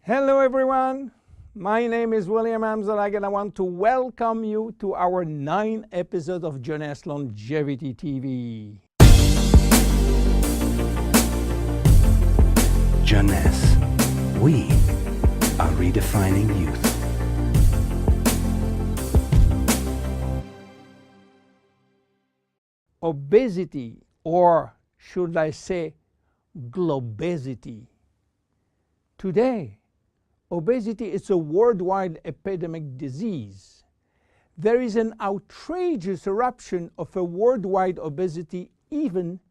Hello everyone, my name is William Amzalag and I want to welcome you to our 9th episode of Jonas Longevity TV. Jonas, we are redefining youth. Obesity, or should I say globesity. Today, obesity is a worldwide epidemic disease. There is an outrageous eruption of a worldwide obesity even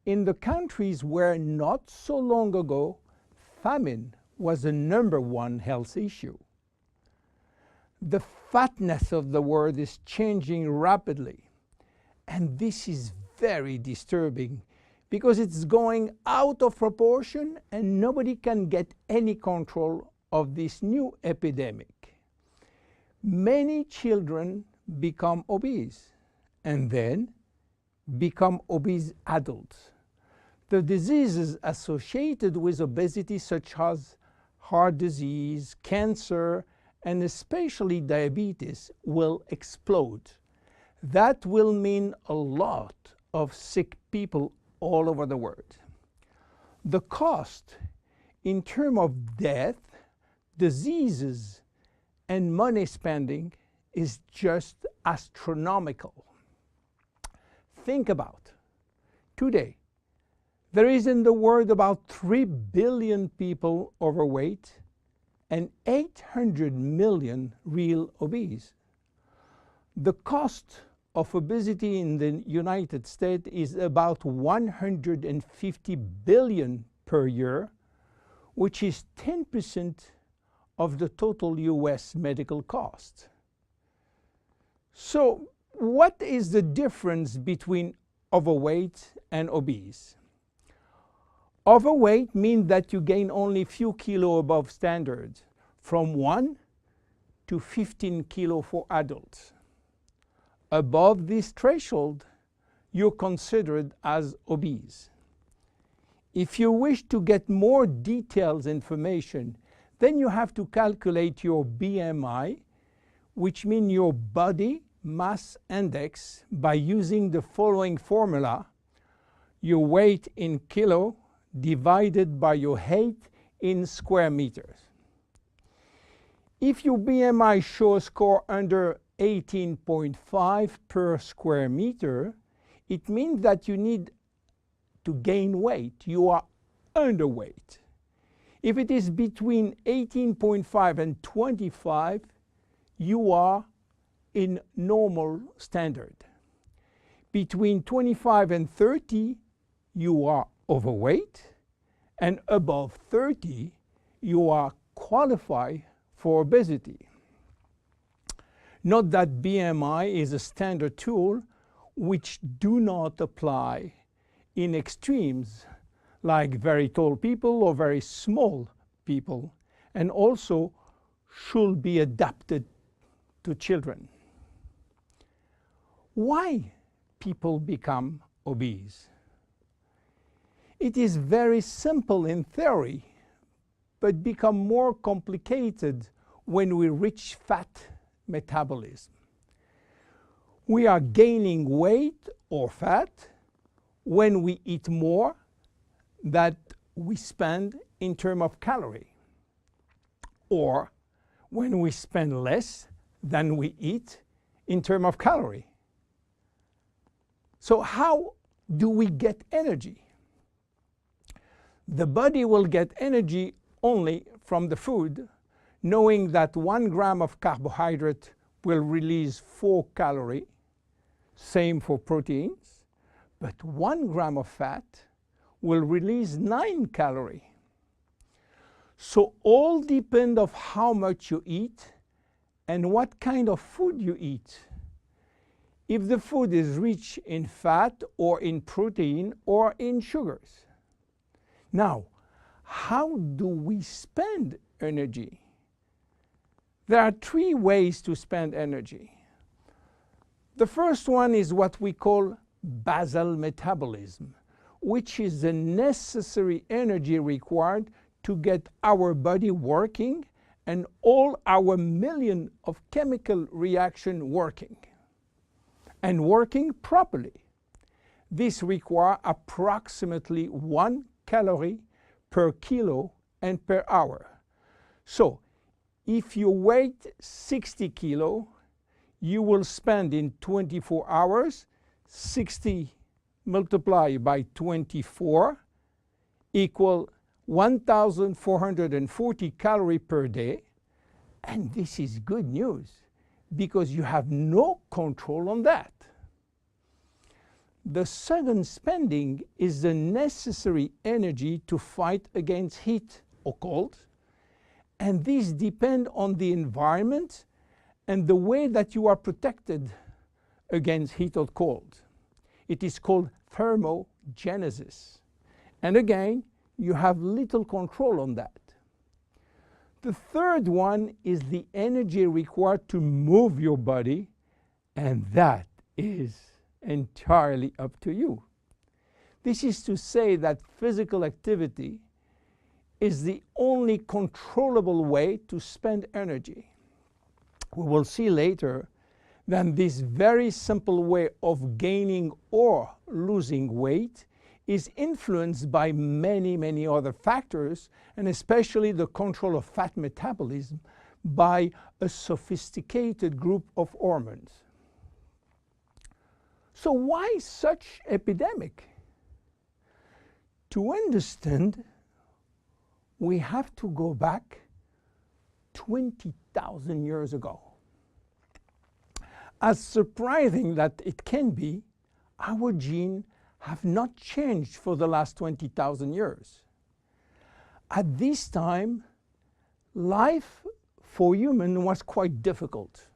in the countries where not so long ago famine was the #1 health issue. The fatness of the world is changing rapidly, and this is very disturbing because it's going out of proportion and nobody can get any control of this new epidemic. Many children become obese and then become obese adults. The diseases associated with obesity, such as heart disease, cancer, and especially diabetes, will explode. That will mean a lot of sick people all over the world. The cost in terms of death, diseases, and money spending is just astronomical. Think about today. There is in the world about 3 billion people overweight and 800 million real obese. The cost of obesity in the United States is about 150 billion per year, which is 10% of the total US medical cost. So what is the difference between overweight and obese? Overweight means that you gain only few kilos above standard, from 1 to 15 kilos for adults. Above this threshold, you're considered as obese. If you wish to get more detailed information, then you have to calculate your BMI, which means your body mass index, by using the following formula: your weight in kilo divided by your height in square meters. If your BMI shows score under 18.5 per square meter, it means that you need to gain weight. You are underweight. If it is between 18.5 and 25, you are in normal standard. Between 25 and 30, you are overweight, and above 30, you are qualified for obesity. Note that BMI is a standard tool which do not apply in extremes like very tall people or very small people, and also should be adapted to children. Why people become obese? It is very simple in theory, but become more complicated when we reach fat metabolism. We are gaining weight or fat when we eat more than we spend in terms of calorie, or when we spend less than we eat in terms of calorie. So how do we get energy? The body will get energy only from the food, knowing that 1 gram of carbohydrate will release 4 calories, same for proteins, but 1 gram of fat will release 9 calories. So all depend on how much you eat and what kind of food you eat. If the food is rich in fat or in protein or in sugars. Now, how do we spend energy? There are 3 ways to spend energy. The first one is what we call basal metabolism, which is the necessary energy required to get our body working and all our million of chemical reaction working and working properly. This requires approximately 1 calorie per kilo and per hour. So if you weigh 60 kilo, you will spend in 24 hours 60 multiplied by 24 equal 1,440 calories per day. And this is good news because you have no control on that. The second spending is the necessary energy to fight against heat or cold. And these depend on the environment and the way that you are protected against heat or cold. It is called thermogenesis. And again, you have little control on that. The third one is the energy required to move your body, and that is entirely up to you. This is to say that physical activity is the only controllable way to spend energy. We will see later that this very simple way of gaining or losing weight is influenced by many, many other factors, and especially the control of fat metabolism by a sophisticated group of hormones. So why such epidemic? To understand, we have to go back 20,000 years ago. As surprising that it can be, our genes have not changed for the last 20,000 years. At this time, life for humans was quite difficult.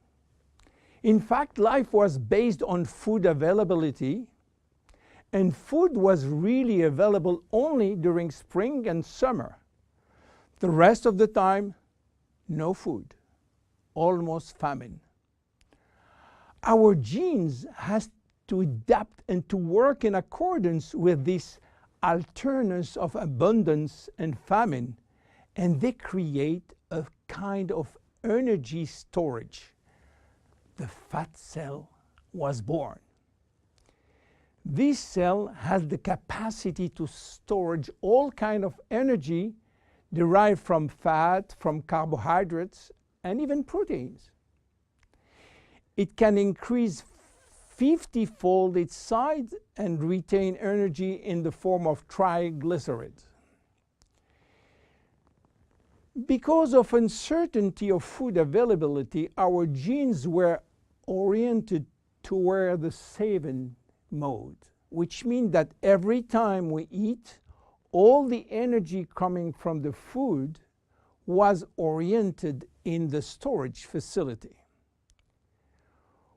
In fact, life was based on food availability, and food was really available only during spring and summer. The rest of the time, no food, almost famine. Our genes has to adapt and to work in accordance with this alternance of abundance and famine, and they create a kind of energy storage. The fat cell was born. This cell has the capacity to storage all kind of energy derived from fat, from carbohydrates, and even proteins. It can increase 50-fold its size and retain energy in the form of triglycerides. Because of uncertainty of food availability, our genes were oriented toward the saving mode, which means that every time we eat, all the energy coming from the food was oriented in the storage facility.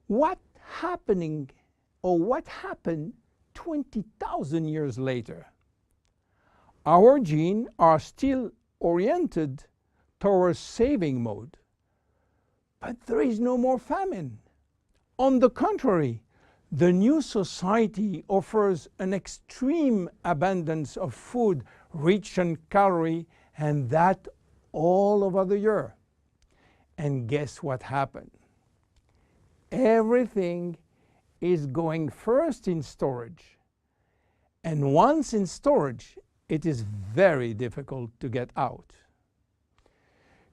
What happened 20,000 years later? Our genes are still oriented towards saving mode, but there is no more famine. On the contrary, the new society offers an extreme abundance of food rich in calories, and that all over the year. And guess what happened? Everything is going first in storage. And once in storage, it is very difficult to get out.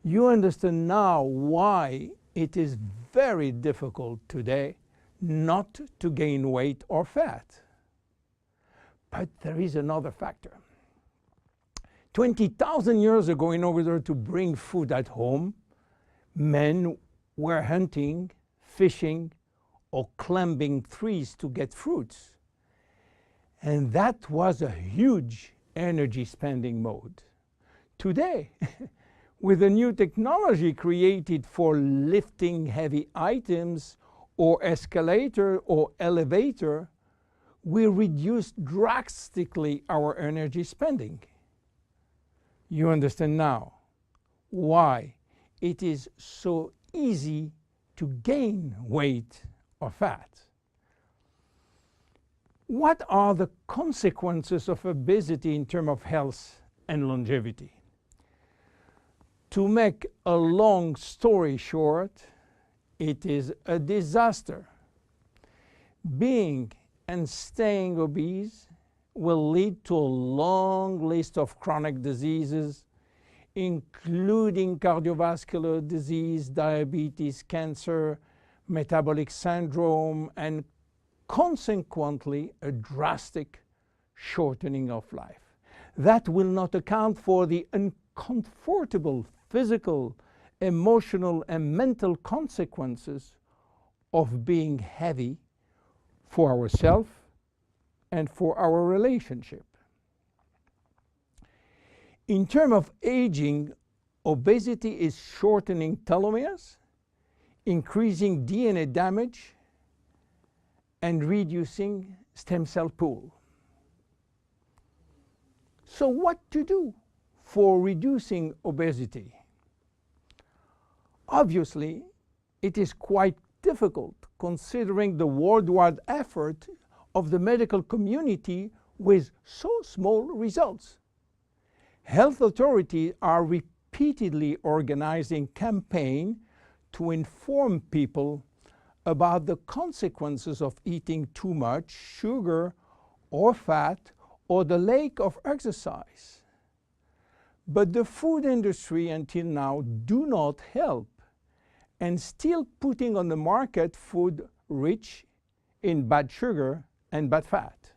You understand now why it is very difficult today not to gain weight or fat. But there is another factor. 20,000 years ago, in order to bring food at home, men were hunting, fishing, or climbing trees to get fruits. And that was a huge energy spending mode. Today, with a new technology created for lifting heavy items or escalator or elevator, we reduce drastically our energy spending. You understand now why it is so easy to gain weight or fat. What are the consequences of obesity in terms of health and longevity? To make a long story short, it is a disaster. Being and staying obese will lead to a long list of chronic diseases, including cardiovascular disease, diabetes, cancer, metabolic syndrome, and consequently a drastic shortening of life. That will not account for the uncomfortable physical, emotional, and mental consequences of being heavy for ourselves and for our relationship. In terms of aging, obesity is shortening telomeres, increasing DNA damage, and reducing stem cell pool. So what to do for reducing obesity? Obviously, it is quite difficult considering the worldwide effort of the medical community with so small results. Health authorities are repeatedly organizing campaigns to inform people about the consequences of eating too much sugar or fat or the lack of exercise. But the food industry until now do not help and still putting on the market food rich in bad sugar and bad fat.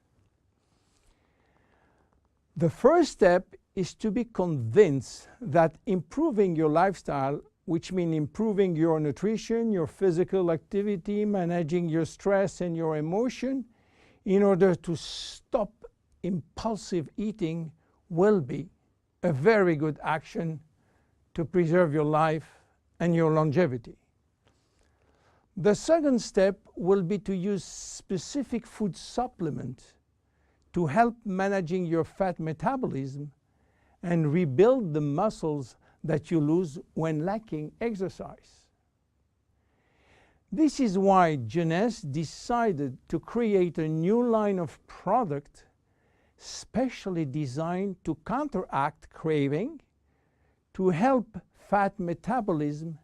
The first step is to be convinced that improving your lifestyle, which means improving your nutrition, your physical activity, managing your stress and your emotion, in order to stop impulsive eating, will be a very good action to preserve your life and your longevity. The second step will be to use specific food supplements to help managing your fat metabolism and rebuild the muscles that you lose when lacking exercise. This is why Jeunesse decided to create a new line of product specially designed to counteract craving, to help fat metabolism,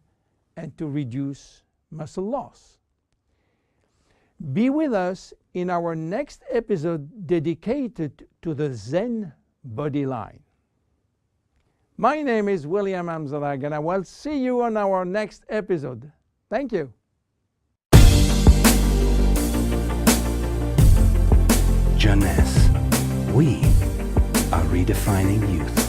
and to reduce muscle loss. Be with us in our next episode dedicated to the Zen Body line. My name is William Amzalag, and I will see you on our next episode. Thank you. Jeunesse. We are redefining youth.